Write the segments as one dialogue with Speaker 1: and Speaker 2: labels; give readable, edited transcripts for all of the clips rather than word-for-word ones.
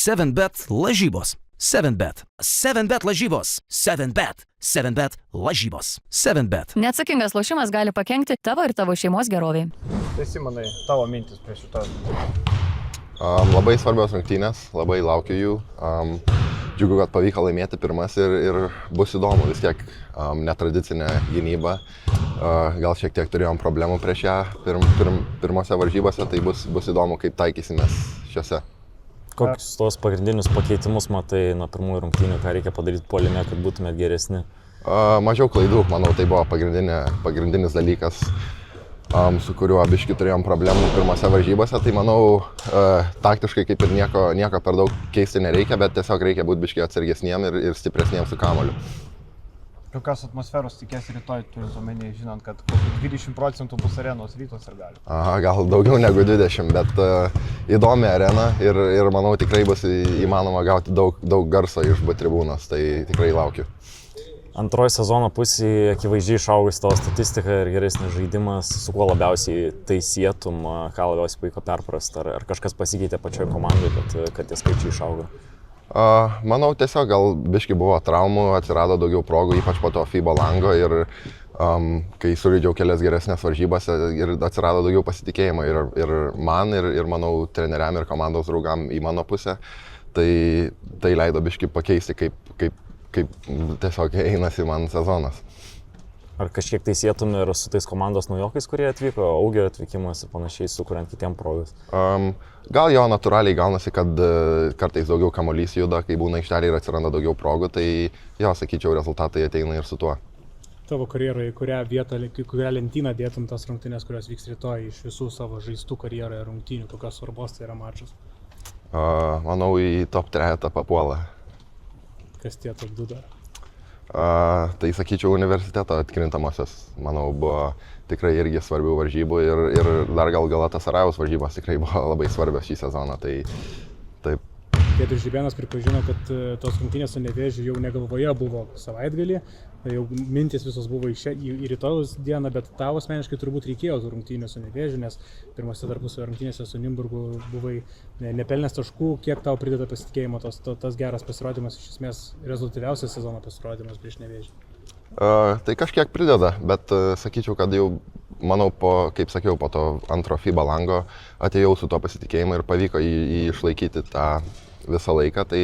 Speaker 1: 7bet lažybos. 7bet. 7bet lažybos. 7bet. 7bet lažybos. 7bet.
Speaker 2: Neatsakingas lošimas gali pakenkti tavo ir tavo šeimos geroviai.
Speaker 3: Tai Simonai, tavo mintis prie šito.
Speaker 4: Labai svarbios rungtynės, labai laukiu jų. Džiugu, kad pavyko laimėti pirmas ir bus įdomu, vis tiek netradicinė gynyba. Gal šiek tiek turėjom problemų prieš ją pirmose varžybose, tai bus įdomu, kaip taikysimės šiose.
Speaker 5: Kokius tos pagrindinius pakeitimus matai nuo pirmųjų rungtynių, ką reikia padaryti puolime, kad būtumėt geresni?
Speaker 4: Mažiau klaidų, manau, tai buvo pagrindinis dalykas, su kuriuo biški turėjom problemų pirmose varžybose, tai manau, taktiškai kaip ir nieko per daug keisti nereikia, bet tiesiog reikia būti biški atsargesniem ir stipresniem su kamuoliu.
Speaker 3: Kokios atmosferos tikėsi rytoj, turint omenyje, žinant, kad 20% bus arenos Rytos ir gali?
Speaker 4: Gal daugiau negu 20, bet įdomi arena ir manau tikrai bus įmanoma gauti daug garso iš B tribūnos, tai tikrai laukiu.
Speaker 5: Antroji sezono pusėje akivaizdžiai išaugus tavo statistika ir geresnis žaidimas, su kuo labiausiai tai sietum, ką labiausiai pavyko perprast, ar kažkas pasikeitė pačioje komandai, kad tie skaičiai išaugo?
Speaker 4: Manau, tiesiog gal biški buvo traumų, atsirado daugiau progų, ypač po to FIBA lango ir kai sužaidžiau kelias geresnės varžybas ir atsirado daugiau pasitikėjimo ir man, ir manau treneriam ir komandos draugam į mano pusę, tai leido biški pakeisti, kaip tiesiog einasi man sezonas.
Speaker 5: Ar kažkiek tai sietum ir su tais komandos naujokais, kurie atvyko, Augio atvykimas ir panašiai, sukuriant kitiem progas?
Speaker 4: Gal jo natūraliai gaunasi, kad kartais daugiau kamuolys juda, kai būna aikštelė ir atsiranda daugiau progų, tai jo, sakyčiau, rezultatai ateina ir su tuo.
Speaker 6: Tavo karjeroje, kurią vietą, kurią lentyną dėtum tas rungtynės, kurios vyks rytoj iš visų savo žaistų karjeroje rungtynių, kokios svarbos tai yra mačas?
Speaker 4: Manau, į top 3 papuola.
Speaker 6: Kas tie top 2 dar?
Speaker 4: Tai sakyčiau, universiteto atkrintamosios, manau, buvo tikrai irgi svarbių varžybų ir dar gal Galatasarajaus varžybos tikrai buvo labai svarbios šį sezoną, tai taip.
Speaker 6: Giedrius Žibėnas pripažino, kad tos rungtynės su Nevėžiu jau negalvoje buvo savaitgalį, jau mintis visos buvo į rytojaus dieną, bet tavo asmeniškai turbūt reikėjo tų rungtynių su Nevėžiu, nes pirmose tarpusavio rungtynėse su Nimburgu buvai nepelnęs taškų, kiek tau prideda pasitikėjimo tas geras pasirodymas, iš esmės rezultatyviausias sezono pasirodymas prieš Nevėžį?
Speaker 4: Tai kažkiek prideda, bet sakyčiau, kad jau, manau, kaip sakiau, po to antro FIBA lango atėjau su tuo pasitikėjimu ir pavyko jį išlaikyti tą visą laiką. Tai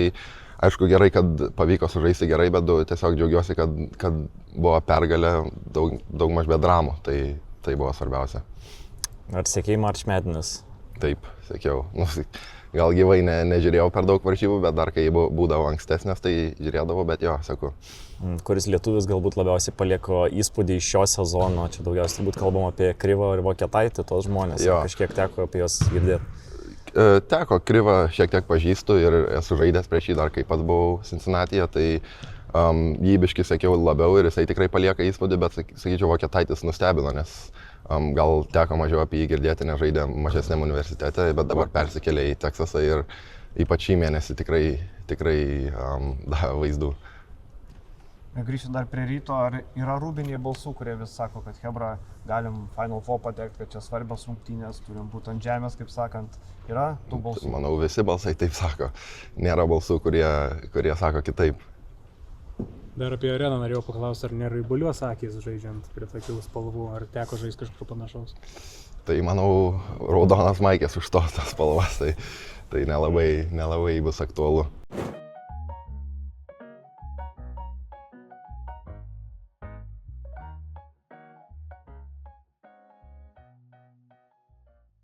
Speaker 4: aišku gerai, kad pavyko sužaisti gerai, bet tiesiog džiaugiuosi, kad buvo pergalė daug maž be dramų. Tai buvo svarbiausia.
Speaker 5: Ar sekėjai March Madness?
Speaker 4: Taip, sekiau. Gal gyvai nežiūrėjau per daug varžybų, bet dar kai būdavo ankstesnės, tai žiūrėdavau, bet jo, seku.
Speaker 5: Kuris lietuvis galbūt labiausiai palieko įspūdį iš šio sezono? Čia daugiausiai turbūt kalbam apie Krivą ir Vokietaitį, tos žmonės. Kažkiek teko apie juos girdėti.
Speaker 4: Teko, Krivą šiek tiek pažįstu ir esu žaidęs prieš jį dar kai pats buvau Cincinnati'e, tai jį biškį sekiau labiau ir jisai tikrai palieka įspūdį, bet sakyčiau, Vokietaitis nustebino, nes gal teko mažiau apie jį girdėti, nes žaidė mažesniam universitete, bet dabar persikėlė į Teksasą ir ypač šį mėnesį tikrai davė vaizdų.
Speaker 3: Grįžtant dar prie Ryto, ar yra rūbiniai balsų, kurie vis sako, kad hebra, galim Final Four patekti, kad čia svarbios rungtynės, turim būti ant žemės, kaip sakant, yra tų balsų?
Speaker 4: Manau, visi balsai taip sako. Nėra balsų, kurie sako kitaip.
Speaker 6: Dar apie areną norėjau paklausti, ar nėra raibuliuos akys žaidžiant prie tokių spalvų, ar teko žaisti kažkur panašaus?
Speaker 4: Tai manau, raudonas maikės už tos spalvas, tai nelabai bus aktualu.